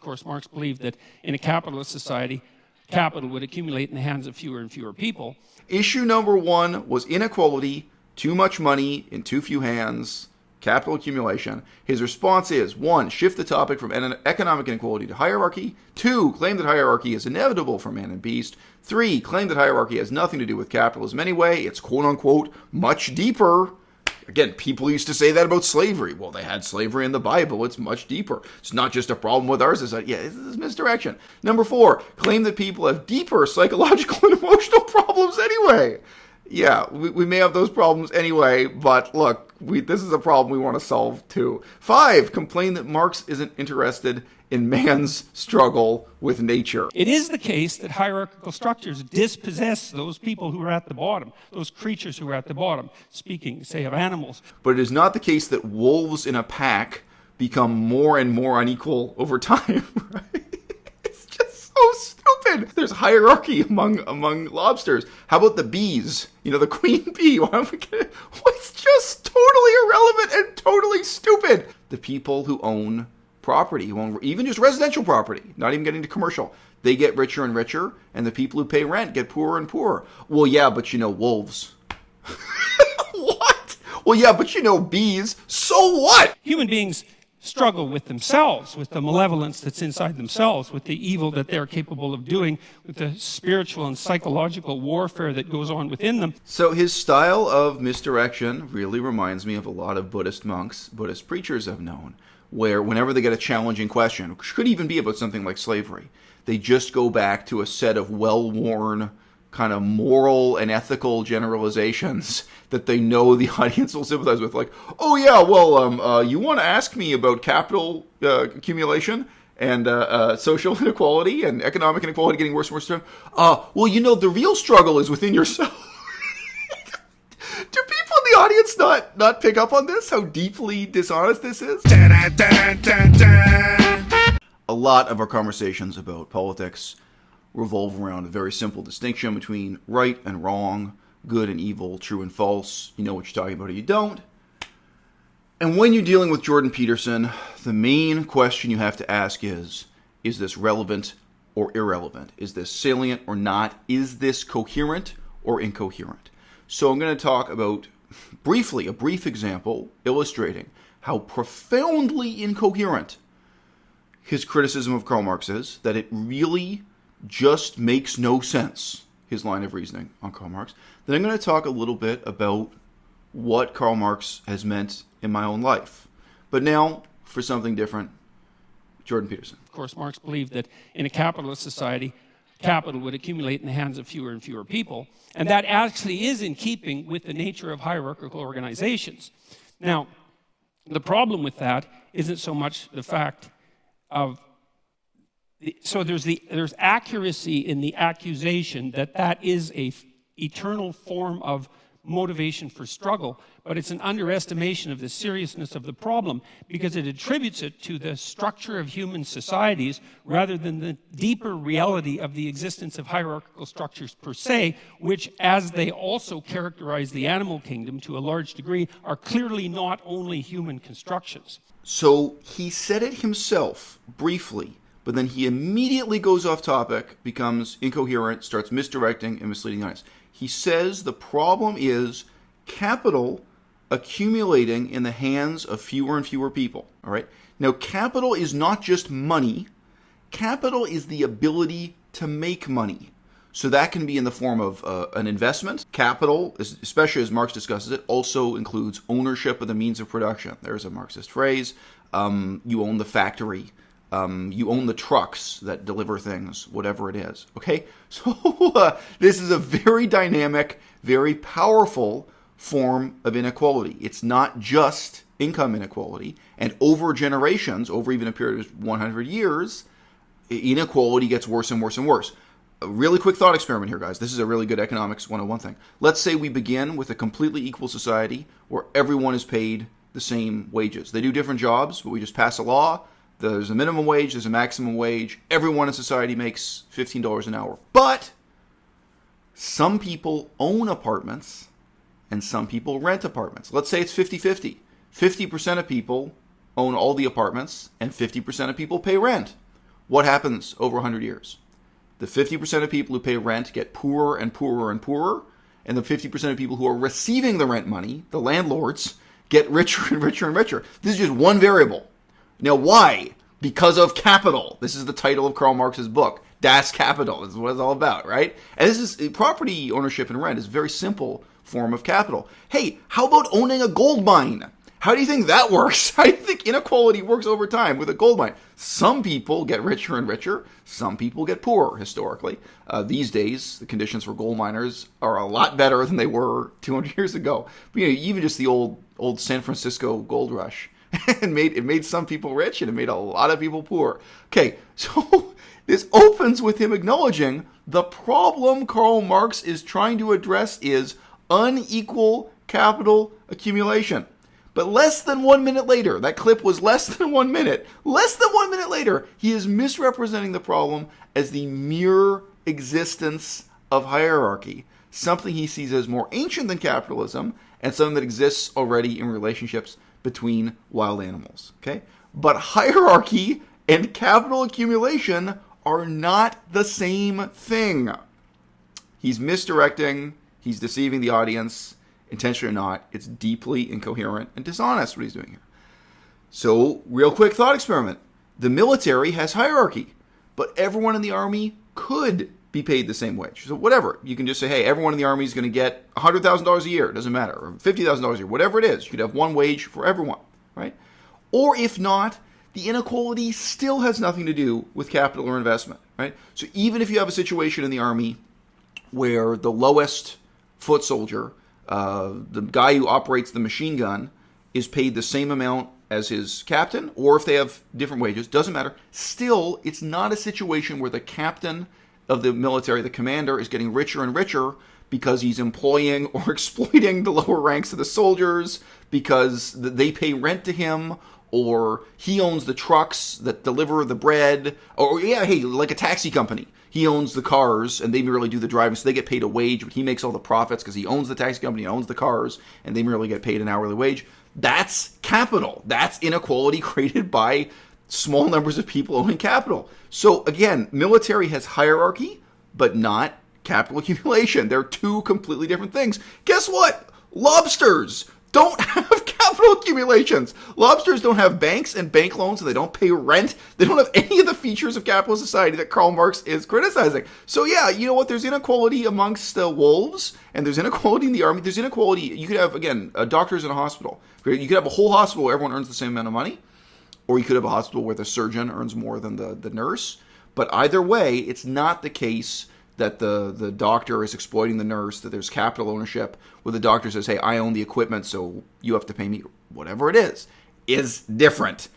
course, Marx believed that in a capitalist society, capital would accumulate in the hands of fewer and fewer people. Issue number one was inequality, too much money in too few hands, capital accumulation. His response is, 1, shift the topic from economic inequality to hierarchy. 2, claim that hierarchy is inevitable for man and beast. 3, claim that hierarchy has nothing to do with capitalism anyway. It's quote-unquote much deeper. Again, people used to say that about slavery. Well, they had slavery in the Bible. It's much deeper. It's not just a problem with our society. Yeah, this is misdirection. Number 4, claim that people have deeper psychological and emotional problems anyway. Yeah, we may have those problems anyway, but look, this is a problem we want to solve too. 5, complain that Marx isn't interested in man's struggle with nature. It is the case that hierarchical structures dispossess those people who are at the bottom, those creatures who are at the bottom, speaking, say, of animals. But it is not the case that wolves in a pack become more and more unequal over time, right? It's just so stupid. There's hierarchy among lobsters. How about the bees? You know, the queen bee. It's just totally irrelevant and totally stupid. The people who own property, even just residential property, not even getting to commercial, they get richer and richer, and the people who pay rent get poorer and poorer. Well, yeah, but you know, wolves. What? Well, yeah, but you know, bees. So what? Human beings struggle with themselves, with the malevolence that's inside themselves, with the evil that they're capable of doing, with the spiritual and psychological warfare that goes on within them. So his style of misdirection really reminds me of a lot of Buddhist monks, Buddhist preachers I've known, where whenever they get a challenging question, which could even be about something like slavery, they just go back to a set of well-worn kind of moral and ethical generalizations that they know the audience will sympathize with. Like, oh yeah, well, you want to ask me about capital accumulation and social inequality and economic inequality getting worse and worse. Well, you know, the real struggle is within yourself. Do people in the audience not pick up on this? How deeply dishonest this is? A lot of our conversations about politics revolve around a very simple distinction between right and wrong, good and evil, true and false. You know what you're talking about or you don't. And when you're dealing with Jordan Peterson, the main question you have to ask is this relevant or irrelevant? Is this salient or not? Is this coherent or incoherent? So I'm going to talk about, briefly, a brief example illustrating how profoundly incoherent his criticism of Karl Marx is, that it really just makes no sense, his line of reasoning on Karl Marx. Then I'm going to talk a little bit about what Karl Marx has meant in my own life. But now, for something different, Jordan Peterson. Of course, Marx believed that in a capitalist society, capital would accumulate in the hands of fewer and fewer people. And that actually is in keeping with the nature of hierarchical organizations. Now, the problem with that isn't so much the fact of, so there's accuracy in the accusation that is a eternal form of motivation for struggle, but it's an underestimation of the seriousness of the problem because it attributes it to the structure of human societies rather than the deeper reality of the existence of hierarchical structures per se, which, as they also characterize the animal kingdom to a large degree, are clearly not only human constructions. So he said it himself briefly, but then he immediately goes off topic, becomes incoherent, starts misdirecting and misleading the audience. He says the problem is capital accumulating in the hands of fewer and fewer people. All right. Now, capital is not just money. Capital is the ability to make money. So that can be in the form of an investment. Capital, especially as Marx discusses it, also includes ownership of the means of production. There's a Marxist phrase. You own the factory. You own the trucks that deliver things, whatever it is. Okay? So this is a very dynamic, very powerful form of inequality. It's not just income inequality. And over generations, over even a period of 100 years, inequality gets worse and worse and worse. A really quick thought experiment here, guys. This is a really good economics 101 thing. Let's say we begin with a completely equal society where everyone is paid the same wages. They do different jobs, but we just pass a law. There's a minimum wage, there's a maximum wage. Everyone in society makes $15 an hour. But some people own apartments and some people rent apartments. Let's say it's 50-50. 50% of people own all the apartments and 50% of people pay rent. what happens over 100 years? The 50% of people who pay rent get poorer and poorer and poorer, and the 50% of people who are receiving the rent money, the landlords, get richer and richer and richer. This is just one variable. Now, why? Because of capital. This is the title of Karl Marx's book, Das Kapital. This is what it's all about, right? And this is property ownership and rent is a very simple form of capital. Hey, how about owning a gold mine? How do you think that works? How do you think inequality works over time with a gold mine? Some people get richer and richer. Some people get poorer, historically. These days, the conditions for gold miners are a lot better than they were 200 years ago. But, even just the old San Francisco gold rush, it made some people rich and it made a lot of people poor. Okay, so this opens with him acknowledging the problem Karl Marx is trying to address is unequal capital accumulation. But less than 1 minute later, that clip was less than 1 minute. Less than 1 minute later, he is misrepresenting the problem as the mere existence of hierarchy, something he sees as more ancient than capitalism and something that exists already in relationships between wild animals. Okay? But hierarchy and capital accumulation are not the same thing. He's misdirecting, he's deceiving the audience. Intentionally or not, it's deeply incoherent and dishonest what he's doing here. So, real quick thought experiment. The military has hierarchy, but everyone in the army could be paid the same wage. So whatever. You can just say, hey, everyone in the army is going to get $100,000 a year. It doesn't matter. Or $50,000 a year. Whatever it is. You could have one wage for everyone, right? Or if not, the inequality still has nothing to do with capital or investment, right? So even if you have a situation in the army where the lowest foot soldier, the guy who operates the machine gun, is paid the same amount as his captain, or if they have different wages, doesn't matter. Still, it's not a situation where the captain of the military, the commander, is getting richer and richer because he's employing or exploiting the lower ranks of the soldiers, because they pay rent to him, or he owns the trucks that deliver the bread, or hey, like a taxi company. He owns the cars, and they merely do the driving, so they get paid a wage, but he makes all the profits because he owns the taxi company, owns the cars, and they merely get paid an hourly wage. That's capital. That's inequality created by small numbers of people owning capital. So again, military has hierarchy, but not capital accumulation. They're two completely different things. Guess what? Lobsters don't have capital accumulations. Lobsters don't have banks and bank loans, and they don't pay rent. They don't have any of the features of capitalist society that Karl Marx is criticizing. So yeah, you know what? There's inequality amongst wolves, and there's inequality in the army. There's inequality. You could have, again, doctors in a hospital. You could have a whole hospital where everyone earns the same amount of money, or you could have a hospital where the surgeon earns more than the nurse. But either way, it's not the case that the doctor is exploiting the nurse, that there's capital ownership, where the doctor says, hey, I own the equipment, so you have to pay me. Whatever it is different.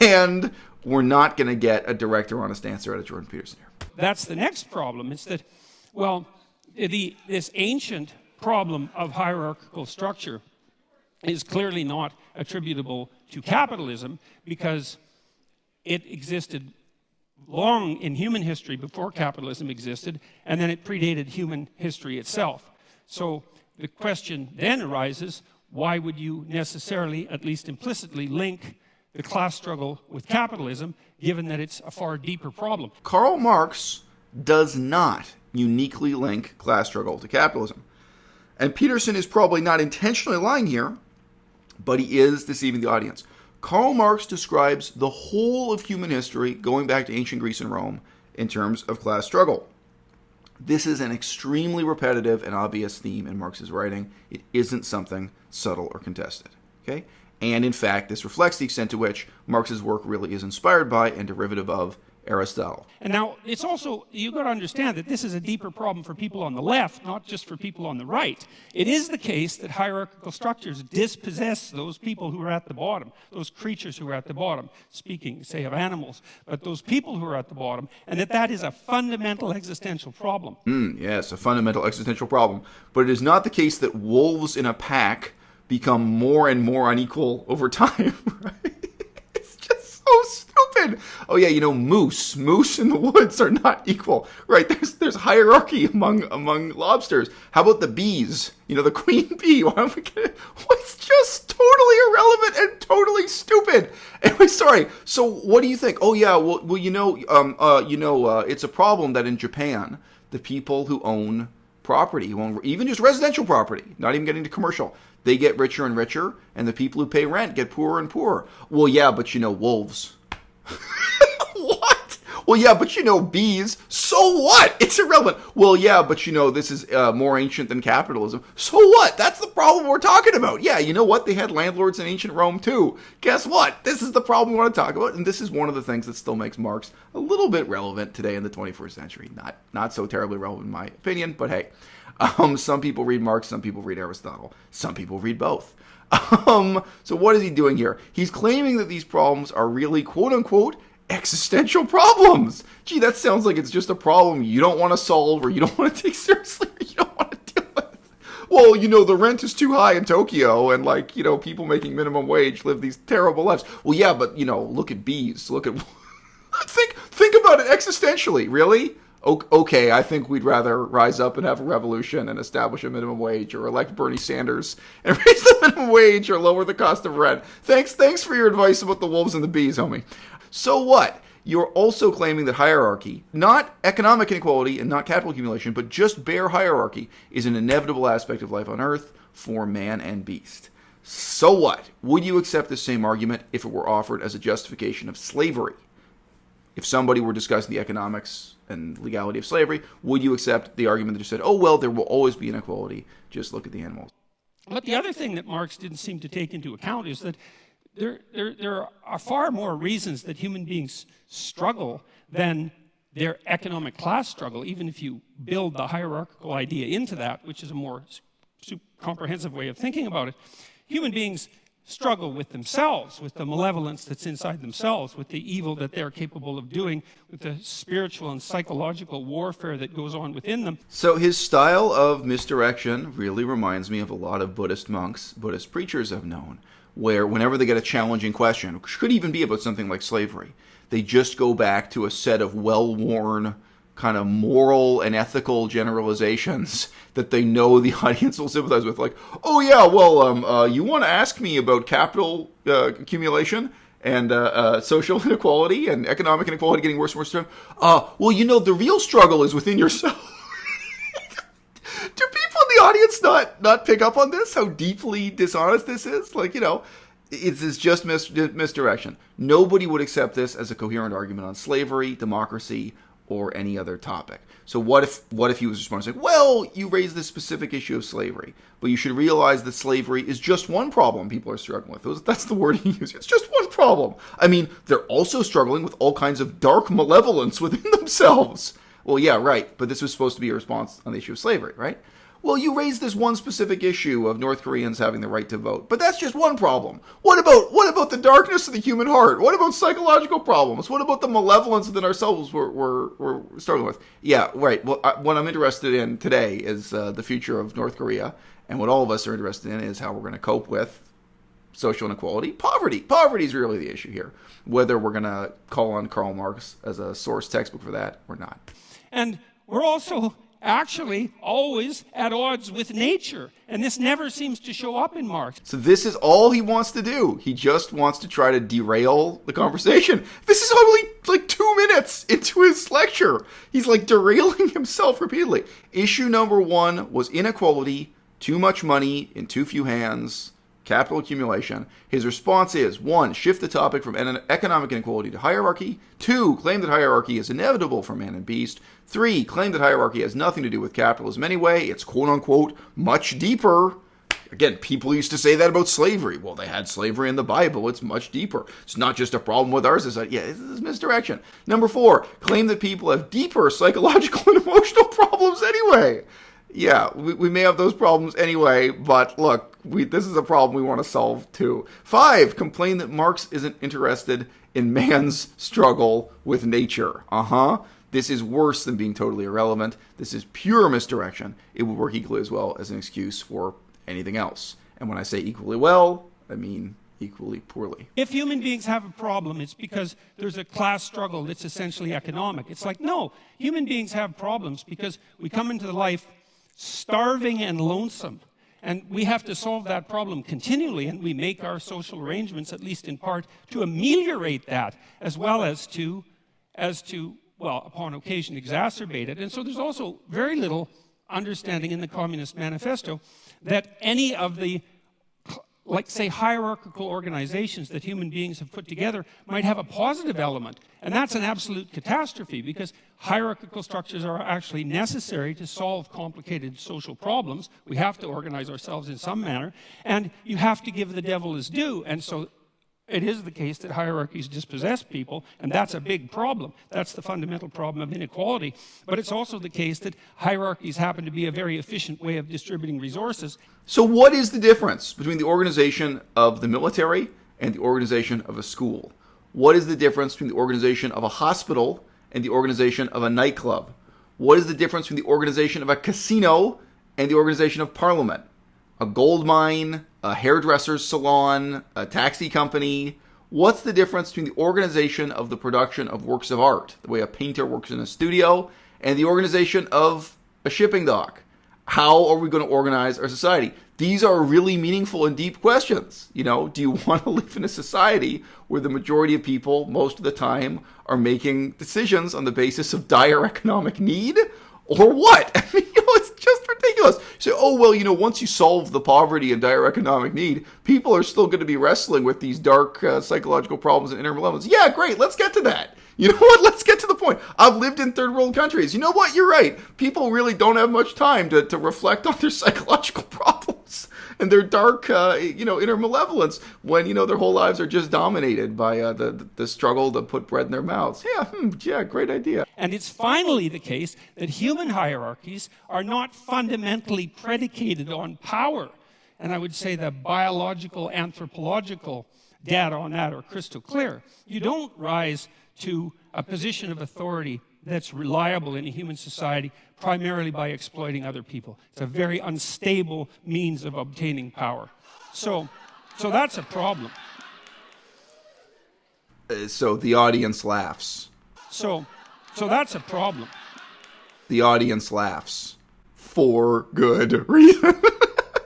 And we're not going to get a direct or honest answer out of Jordan Peterson here. That's the next problem. It's that, well, this ancient problem of hierarchical structure is clearly not attributable to capitalism, because it existed long in human history before capitalism existed, and then it predated human history itself. So the question then arises, why would you necessarily, at least implicitly, link the class struggle with capitalism, given that it's a far deeper problem? Karl Marx does not uniquely link class struggle to capitalism. And Peterson is probably not intentionally lying here, but he is deceiving the audience. Karl Marx describes the whole of human history, going back to ancient Greece and Rome, in terms of class struggle. This is an extremely repetitive and obvious theme in Marx's writing. It isn't something subtle or contested. Okay? And in fact, this reflects the extent to which Marx's work really is inspired by and derivative of Aristotle. And now, it's also, you've got to understand that this is a deeper problem for people on the left, not just for people on the right. It is the case that hierarchical structures dispossess those people who are at the bottom, those creatures who are at the bottom, speaking, say, of animals, but those people who are at the bottom, and that is a fundamental existential problem. Yes, a fundamental existential problem. But it is not the case that wolves in a pack become more and more unequal over time, right? It's just so stupid. stupid. Oh yeah, moose in the woods are not equal, right? There's hierarchy among lobsters. How about the bees? The queen bee. Why don't we get it? Well, it's just totally irrelevant and totally stupid. Anyway, sorry. So what do you think? Oh yeah, it's a problem that in Japan, the people who own property, who own even just residential property, not even getting to commercial, they get richer and richer, and the people who pay rent get poorer and poorer. Well, yeah, but wolves. What? Well, yeah, but bees. So what? It's irrelevant. Well, yeah, but this is more ancient than capitalism. So what? That's the problem we're talking about. Yeah, you know what? They had landlords in ancient Rome too. Guess what? This is the problem we want to talk about, and this is one of the things that still makes Marx a little bit relevant today in the 21st century. Not so terribly relevant in my opinion, but hey. Some people read Marx, some people read Aristotle, some people read both. So what is he doing here? He's claiming that these problems are really, quote-unquote, existential problems. Gee, that sounds like it's just a problem you don't want to solve or you don't want to take seriously or you don't want to deal with. Well, the rent is too high in Tokyo and, people making minimum wage live these terrible lives. Well, yeah, but, look at bees. Look at... think about it existentially, really? Okay, I think we'd rather rise up and have a revolution and establish a minimum wage or elect Bernie Sanders and raise the minimum wage or lower the cost of rent. Thanks for your advice about the wolves and the bees, homie. So what? You're also claiming that hierarchy, not economic inequality and not capital accumulation, but just bare hierarchy, is an inevitable aspect of life on Earth for man and beast. So what? Would you accept the same argument if it were offered as a justification of slavery? If somebody were discussing the economics and legality of slavery, would you accept the argument that you said, oh, well, there will always be inequality, just look at the animals? But the other thing that Marx didn't seem to take into account is that there are far more reasons that human beings struggle than their economic class struggle, even if you build the hierarchical idea into that, which is a more comprehensive way of thinking about it. Human beings struggle with themselves, with the malevolence that's inside themselves, with the evil that they're capable of doing, with the spiritual and psychological warfare that goes on within them. So his style of misdirection really reminds me of a lot of Buddhist monks, Buddhist preachers I've known, where whenever they get a challenging question, which could even be about something like slavery, they just go back to a set of well-worn kind of moral and ethical generalizations that they know the audience will sympathize with. Like, oh yeah, well, you want to ask me about capital accumulation and social inequality and economic inequality getting worse and worse. Well, the real struggle is within yourself. Do people in the audience not pick up on this? How deeply dishonest this is? It's just misdirection. Nobody would accept this as a coherent argument on slavery, democracy, or any other topic. So what if he was responding saying, well, you raised this specific issue of slavery, but you should realize that slavery is just one problem people are struggling with. That's the word he used. It's just one problem. I mean, they're also struggling with all kinds of dark malevolence within themselves. Well, yeah, right, but this was supposed to be a response on the issue of slavery, right? Well, you raised this one specific issue of North Koreans having the right to vote, but that's just one problem. What about the darkness of the human heart? What about psychological problems? What about the malevolence within ourselves we're struggling with? Yeah, right. Well, what I'm interested in today is the future of North Korea, and what all of us are interested in is how we're going to cope with social inequality, poverty. Poverty is really the issue here. Whether we're going to call on Karl Marx as a source textbook for that or not. And we're also actually always at odds with nature. And this never seems to show up in Marx. So this is all he wants to do. He just wants to try to derail the conversation. This is only like 2 minutes into his lecture. He's derailing himself repeatedly. Issue number 1 was inequality, too much money in too few hands, capital accumulation. His response is 1, shift the topic from economic inequality to hierarchy. 2, claim that hierarchy is inevitable for man and beast. 3, claim that hierarchy has nothing to do with capitalism anyway. It's quote-unquote much deeper. Again, people used to say that about slavery. Well, they had slavery in the Bible. It's much deeper. It's not just a problem with ours. It's this is misdirection. Number 4, claim that people have deeper psychological and emotional problems anyway. Yeah, we may have those problems anyway, but look, this is a problem we want to solve too. 5, complain that Marx isn't interested in man's struggle with nature. This is worse than being totally irrelevant. This is pure misdirection. It would work equally as well as an excuse for anything else. And when I say equally well, I mean equally poorly. If human beings have a problem, it's because there's a class struggle that's essentially economic. It's like, no, human beings have problems because we come into life starving and lonesome. And we have to solve that problem continually, and we make our social arrangements, at least in part, to ameliorate that, as well as to, well, upon occasion, exacerbate it. And so there's also very little understanding in the Communist Manifesto that any of the, like, say, hierarchical organizations that human beings have put together might have a positive element. And that's an absolute catastrophe, because hierarchical structures are actually necessary to solve complicated social problems. We have to organize ourselves in some manner, and you have to give the devil his due. And so it is the case that hierarchies dispossess people, and that's a big problem. That's the fundamental problem of inequality. But it's also the case that hierarchies happen to be a very efficient way of distributing resources. So what is the difference between the organization of the military and the organization of a school? What is the difference between the organization of a hospital and the organization of a nightclub? What is the difference between the organization of a casino and the organization of parliament? A gold mine, a hairdresser's salon, a taxi company. What's the difference between the organization of the production of works of art, the way a painter works in a studio, and the organization of a shipping dock? How are we going to organize our society? These are really meaningful and deep questions. You know, do you want to live in a society where the majority of people, most of the time, are making decisions on the basis of dire economic need? Or what? I mean, it's just ridiculous. So, oh, well, once you solve the poverty and dire economic need, people are still going to be wrestling with these dark psychological problems and inner malevolence. Yeah, great. Let's get to that. You know what? Let's get to the point. I've lived in third world countries. You know what? You're right. People really don't have much time to reflect on their psychological problems and their dark, inner malevolence when, their whole lives are just dominated by the struggle to put bread in their mouths. Yeah, great idea. And it's finally the case that human hierarchies are not fundamentally predicated on power. And I would say the biological, anthropological data on that are crystal clear. You don't rise to a position of authority that's reliable in a human society primarily by exploiting other people. It's a very unstable means of obtaining power. So that's a problem. So the audience laughs. So that's a problem. The audience laughs. For good reason.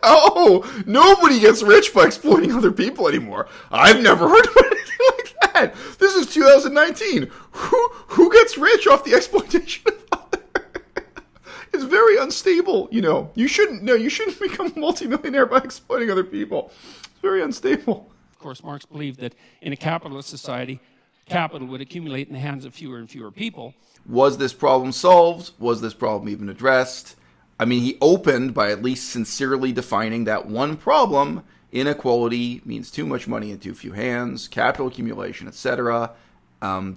Oh, nobody gets rich by exploiting other people anymore. I've never heard of anything like that. This is 2019. Who gets rich off the exploitation of others? It's very unstable, You shouldn't become a multimillionaire by exploiting other people. It's very unstable. Of course, Marx believed that in a capitalist society, capital would accumulate in the hands of fewer and fewer people. Was this problem solved? Was this problem even addressed? I mean, he opened by at least sincerely defining that one problem: inequality means too much money in too few hands, capital accumulation, etc.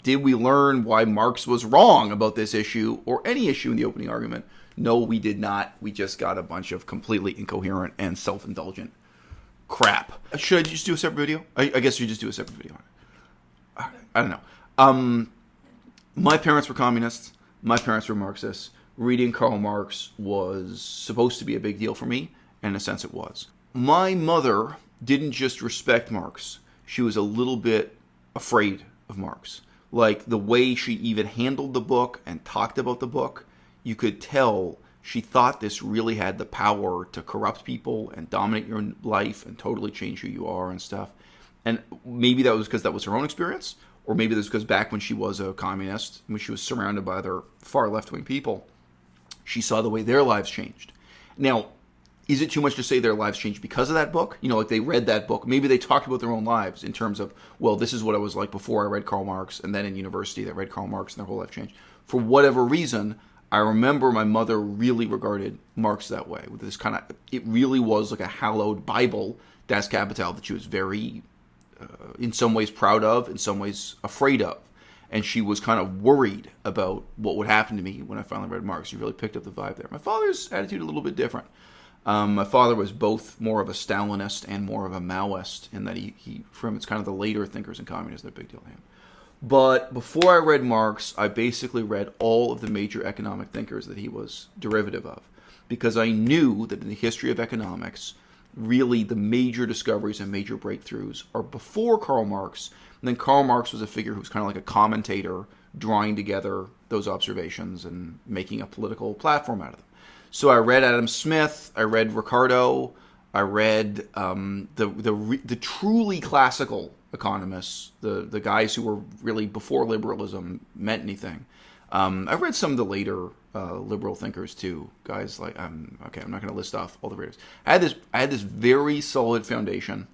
Did we learn why Marx was wrong about this issue or any issue in the opening argument? No, we did not. We just got a bunch of completely incoherent and self-indulgent crap. Should I just do a separate video? I guess you just do a separate video. I don't know. My parents were communists. My parents were Marxists. Reading Karl Marx was supposed to be a big deal for me, and in a sense it was. My mother didn't just respect Marx. She was a little bit afraid of Marx. Like, the way she even handled the book and talked about the book, you could tell she thought this really had the power to corrupt people and dominate your life and totally change who you are and stuff. And maybe that was because that was her own experience, or maybe that was because back when she was a communist, when she was surrounded by other far left-wing people, she saw the way their lives changed. Now, is it too much to say their lives changed because of that book? Like they read that book. Maybe they talked about their own lives in terms of, well, this is what I was like before I read Karl Marx, and then in university they read Karl Marx and their whole life changed. For whatever reason, I remember my mother really regarded Marx that way. With this kind of, it really was like a hallowed Bible, Das Kapital, that she was very, in some ways proud of, in some ways afraid of. And she was kind of worried about what would happen to me when I finally read Marx. She really picked up the vibe there. My father's attitude a little bit different. My father was both more of a Stalinist and more of a Maoist, in that he for him, it's kind of the later thinkers in communism, they're a big deal to him. But before I read Marx, I basically read all of the major economic thinkers that he was derivative of, because I knew that in the history of economics, really the major discoveries and major breakthroughs are before Karl Marx. And then Karl Marx was a figure who was kind of like a commentator, drawing together those observations and making a political platform out of them. So I read Adam Smith, I read Ricardo, I read the truly classical economists, the guys who were really before liberalism meant anything. I've read some of the later liberal thinkers too, guys like I'm not going to list off all the readers. I had this very solid foundation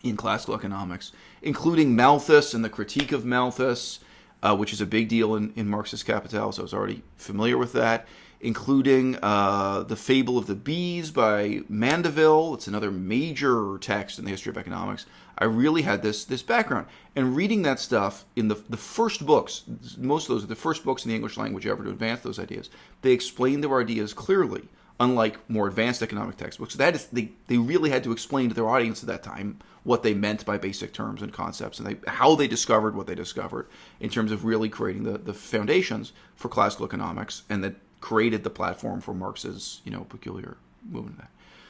in classical economics, including Malthus and the critique of Malthus, which is a big deal in Marxist Capital, so I was already familiar with that, including The Fable of the Bees by Mandeville. It's another major text in the history of economics. I really had this background. And reading that stuff in the first books, most of those are the first books in the English language ever to advance those ideas, they explain their ideas clearly, unlike more advanced economic textbooks. That is, they really had to explain to their audience at that time what they meant by basic terms and concepts, and how they discovered what they discovered in terms of really creating the foundations for classical economics, and that created the platform for Marx's peculiar movement.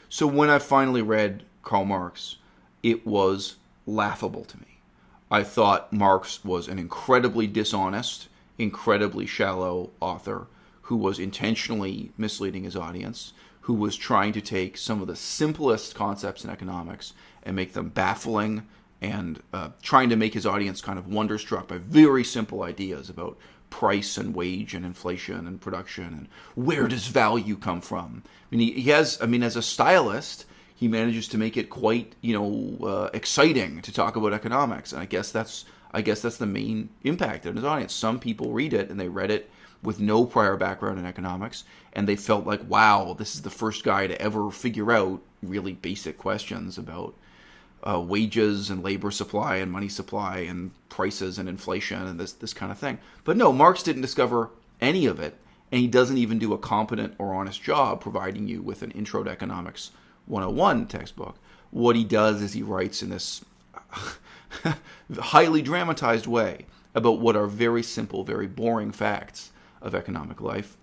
So when I finally read Karl Marx, it was laughable to me. I thought Marx was an incredibly dishonest, incredibly shallow author who was intentionally misleading his audience, who was trying to take some of the simplest concepts in economics and make them baffling, and trying to make his audience kind of wonderstruck by very simple ideas about price and wage and inflation and production and where does value come from. I mean, he has, as a stylist, he manages to make it quite, exciting to talk about economics, and I guess that's the main impact on his audience. Some people read it and they read it with no prior background in economics, and they felt like, wow, this is the first guy to ever figure out really basic questions about wages and labor supply and money supply and prices and inflation and this kind of thing. But no, Marx didn't discover any of it, and he doesn't even do a competent or honest job providing you with an Intro to Economics 101 textbook. What he does is he writes in this highly dramatized way about what are very simple, very boring facts of economic life,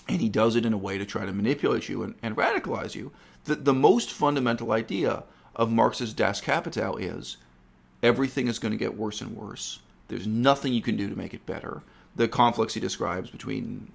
and he does it in a way to try to manipulate you and radicalize you. The most fundamental idea of Marx's Das Kapital is everything is going to get worse and worse. There's nothing you can do to make it better. The conflicts he describes between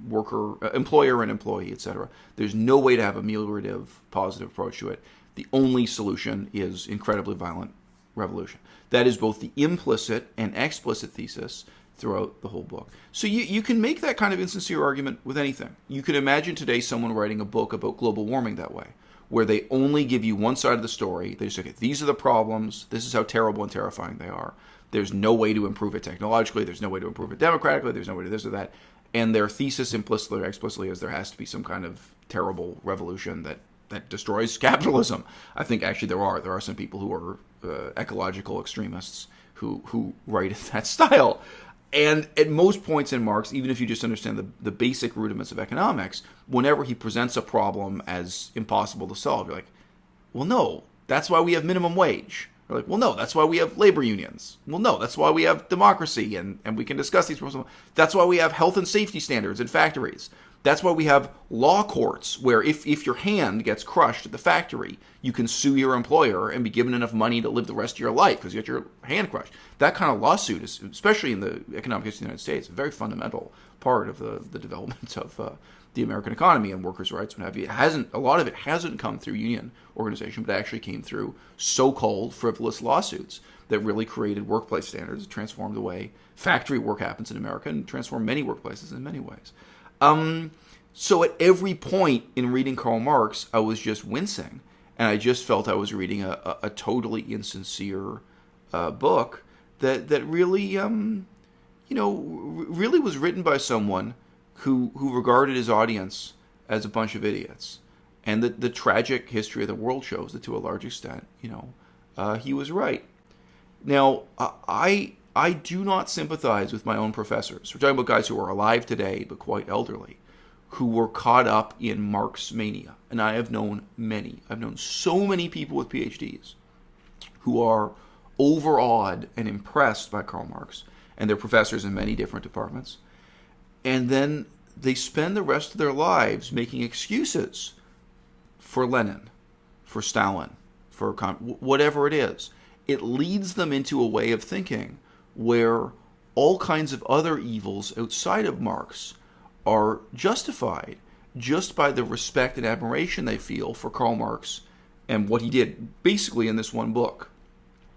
employer and employee, etc. There's no way to have a ameliorative, positive approach to it. The only solution is incredibly violent revolution. That is both the implicit and explicit thesis throughout the whole book. So you can make that kind of insincere argument with anything. You could imagine today someone writing a book about global warming that way, where they only give you one side of the story. They just say, okay, these are the problems. This is how terrible and terrifying they are. There's no way to improve it technologically. There's no way to improve it democratically. There's no way to this or that. And their thesis implicitly or explicitly is there has to be some kind of terrible revolution that destroys capitalism. I think actually there are some people who are ecological extremists who write in that style. And at most points in Marx, even if you just understand the basic rudiments of economics, whenever he presents a problem as impossible to solve, you're like, well, no, that's why we have minimum wage. You're like, well, no, that's why we have labor unions. Well, no, that's why we have democracy, and we can discuss these problems. That's why we have health and safety standards in factories. That's why we have law courts where if your hand gets crushed at the factory, you can sue your employer and be given enough money to live the rest of your life because you got your hand crushed. That kind of lawsuit is, especially in the economic history of the United States, a very fundamental part of the development of the American economy and workers' rights and what have you. A lot of it hasn't come through union organization, but actually came through so-called frivolous lawsuits that really created workplace standards, transformed the way factory work happens in America, and transformed many workplaces in many ways. So at every point in reading Karl Marx, I was just wincing, and I just felt I was reading a totally insincere book that really, really was written by someone who regarded his audience as a bunch of idiots. And the tragic history of the world shows that to a large extent, he was right. Now, I do not sympathize with my own professors. We're talking about guys who are alive today, but quite elderly, who were caught up in Marx mania. And I have known many. I've known so many people with PhDs who are overawed and impressed by Karl Marx, and they're professors in many different departments. And then they spend the rest of their lives making excuses for Lenin, for Stalin, for whatever it is. It leads them into a way of thinking where all kinds of other evils outside of Marx are justified just by the respect and admiration they feel for Karl Marx and what he did basically in this one book,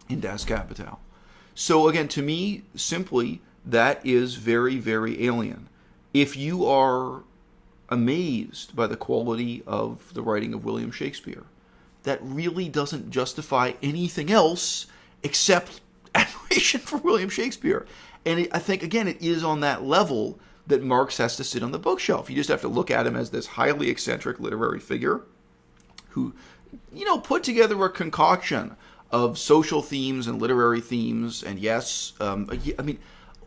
in Das Kapital. So again, to me, simply, that is very, very alien. If you are amazed by the quality of the writing of William Shakespeare, that really doesn't justify anything else except admiration for William Shakespeare. And I think, again, it is on that level that Marx has to sit on the bookshelf. You just have to look at him as this highly eccentric literary figure who, put together a concoction of social themes and literary themes. And yes,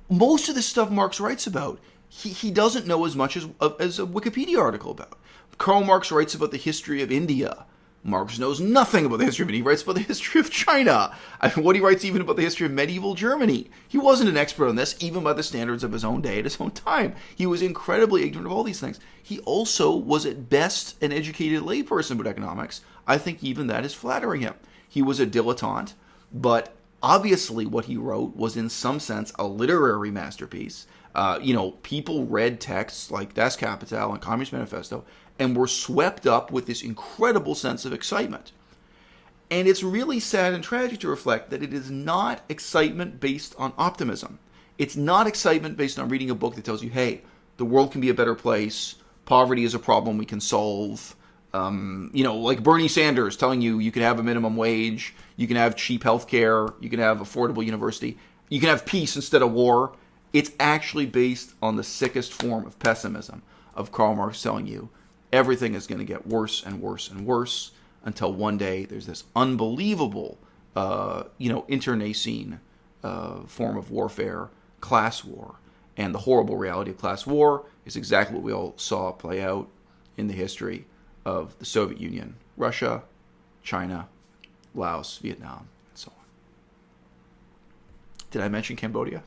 most of the stuff Marx writes about, he doesn't know as much as a Wikipedia article about. Karl Marx writes about the history of India. Marx knows nothing about the history of India. He writes about the history of China. What he writes even about the history of medieval Germany. He wasn't an expert on this, even by the standards of his own day at his own time. He was incredibly ignorant of all these things. He also was at best an educated layperson about economics. I think even that is flattering him. He was a dilettante, but obviously what he wrote was in some sense a literary masterpiece. People read texts like Das Kapital and Communist Manifesto and were swept up with this incredible sense of excitement. And it's really sad and tragic to reflect that it is not excitement based on optimism. It's not excitement based on reading a book that tells you, hey, the world can be a better place, poverty is a problem we can solve, like Bernie Sanders telling you can have a minimum wage, you can have cheap health care, you can have affordable university, you can have peace instead of war. It's actually based on the sickest form of pessimism of Karl Marx telling you everything is going to get worse and worse and worse until one day there's this unbelievable, internecine form of warfare, class war. And the horrible reality of class war is exactly what we all saw play out in the history of the Soviet Union, Russia, China, Laos, Vietnam, and so on. Did I mention Cambodia?